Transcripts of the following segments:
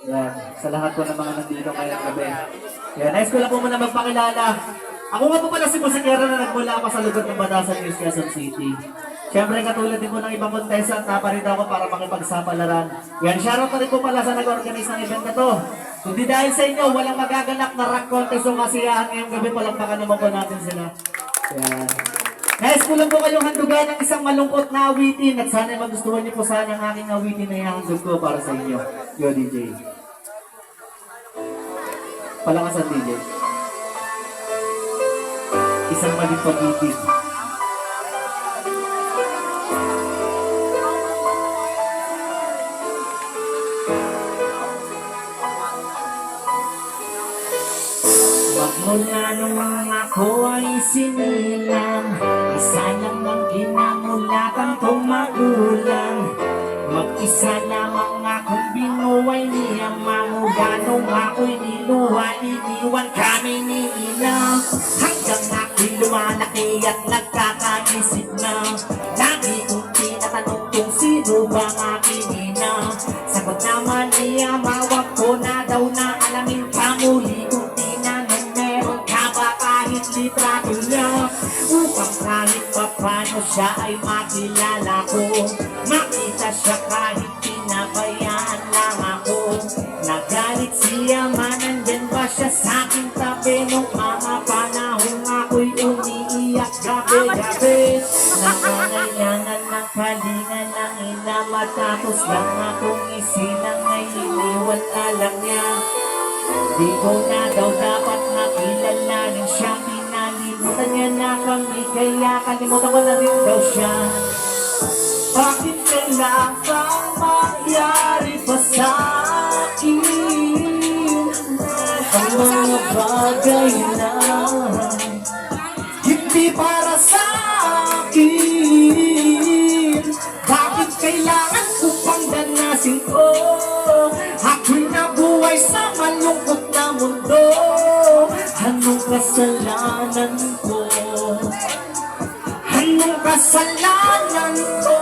Yan, sa lahat po ng mga nandito ngayong gabi. Yan, nice ko lang po muna magpakilala. Ako nga po pala si Musikero na nagmula ako sa lugar ng Batasan News, Quezon City. Siyempre katulad din po ng ibang contestant, naparito ako para makipagsapalaran. Yan, shoutout pa rin po pala sa nag-organize ng event na to. Kundi dahil sa inyo, walang magaganap na rock contest o kasiyahan ngayong gabi, palakpakan naman po natin sila. Yan. Nais ko lang po kayong handugan ng isang malungkot na awitin at sana magustuhan niyo po sana ang aking awitin na ihahandog ko para sa inyo. Yo, DJ. Palakasan, DJ. Isang maling pag-ibig. Magmula nung ako ay sinilang, isa lamang kinamulatan kong magulang. Mag-isa lamang akong binuway niya, manguganong ako'y niluha, iniwan kami ni ina. Hanggang ako'y lumalaki at nagkakaisip na, lagi kong tinatanong kung sino bang aking ina. Sagot naman niya, mawag ko na daw na alamin ka muli kung tinanong meron ka ba kahit litrato niya. Upang kahit pa paano siya ay makilala ko, makita siya kahit pinabayaan lang ako. Nagalit siya man, nandyan ba siya sa aking tabi nung mga panahon ako'y umiiyak gabi-gabi. Nangangailangan ng kalinga ng ina, matapos lang akong isilang ay iniwan na lang niya. Di ko na daw dapat makilalanin siya, pinalimutan niya na kami, kaya kalimutan ko na rin daw siya. Bakit kailangan mangyari pa sa akin ang mga bagay na hindi para sa akin? Bakit kailangan ko pang danasin ko? Ako'y nabuhay sa malungkot na mundo. Anong kasalanan ko? Anong kasalanan ko?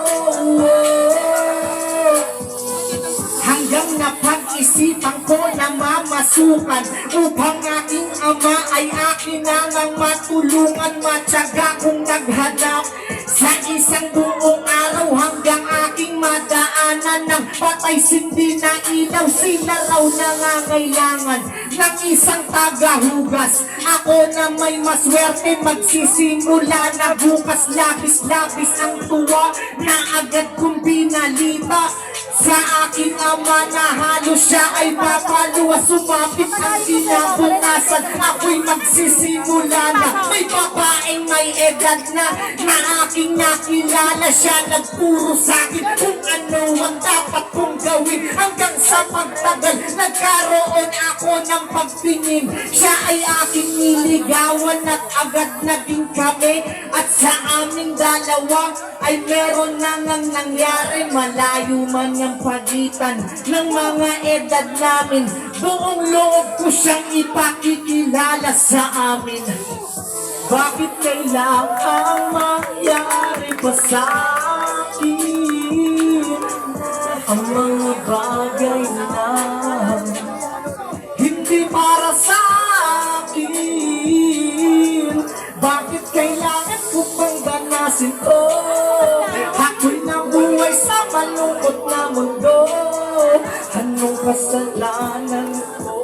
Hanggang napag-isipan ko na mamasukan upang aking ama ay akin nang matulungan. Matyaga kong naghanap sa isang buong araw hanggang aking madaanan ng patay sindi na ilaw. Sila raw nangangailangan ng isang tagahugas. Ako na may maswerte magsisimula na bukas. Labis-labis ang tuwa na agad kong binalita sa aking ama na halos siya ay papaluwa. Sumapit ang kinabukasan, ako'y magsisimula na. May babaeng may edad na aking nakilala. Siya nagturo sa'kin kung ano ang dapat kong gawin. Hanggang sa pagtagal, nagkaroon ako ng pagtingin. Siya ay aking niligawan at agad naging kami. At sa aming dalawa ay meron na ngang nangyari. Malayo man ang pagitan ng mga edad namin, buong loob ko siyang ipakikilala sa amin. Bakit kailangan mangyari pa sa akin ang mga bagay na hindi para sa akin? Bakit kailangan ko pang danasin ko? Ako'y nabuhay sa malungkot na mundo. Anong kasalanan ko?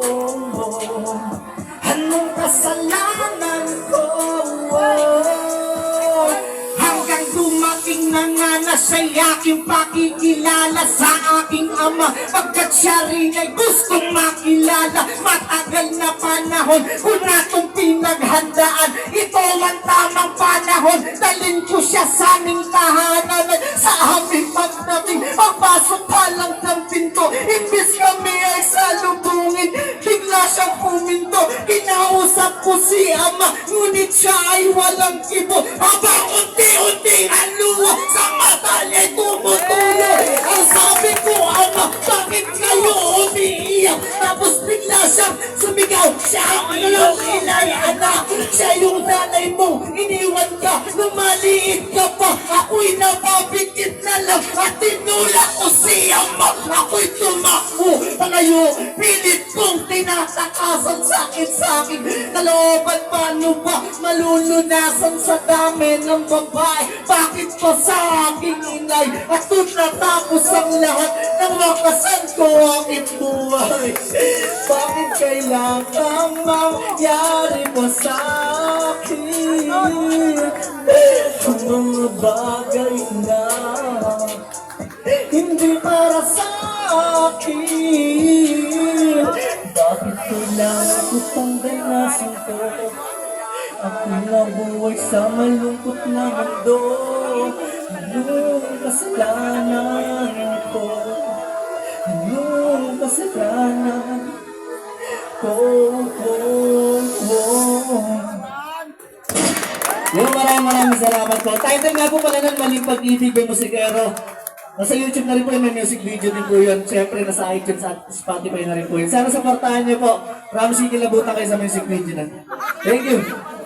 Anong kasalanan ko? Hanggang dumating na nga na siya'y aking pakikilala sa aking ama, pagkat siya rin ay gustong makilala. Matagal na panahon ko na itong pinaghandaan. Ito ang tamang panahon, dalhin ko siya sa aming tahanan. Sa aming pagdating, pagpasok pa lang ng pinto, imbis kami ay salubungin, bigla siyang puminto. Kinausap ko si ama, ngunit siya ay walang kibo. Habang unti-unti ang luha sa mata niya'y tumutulo. Ang sabi ko, ama, bakit kayo umiiyak? Tapos bigla siyang sumigaw, siya ang iyong inay, anak. Siya yung nanay mo, iniwan ka nung maliit ka pa. Ako'y napabigit na lang at tinulak ko si ama. Ako'y tumakbo palayo. Pilit kong tinatakasan sakit sa akin. Kalooban, paano ba malulunasan sa dami ng babae? Bakit pa sa aking inay at doon natapos ang lahat ng wakasan ko aking buhay? Bakit kailangan mangyari pa sa akin ang mga bagay na hindi para sa akin? Bakit kailangan ko pang ganasin to? Ako nabuhay sa malungkot na mundo. Anong kasalanan ko? Anong kasalanan ko? Maraming salamat po. Title nga po pala ng Maling Pag-ibig ng Musikero. Nasa YouTube na rin po yun, may music video din po yun. Siyempre nasa iTunes at Spotify na rin po yun. Sana supportahan niyo po. Promise kilabutan kayo sa music video na. Thank you.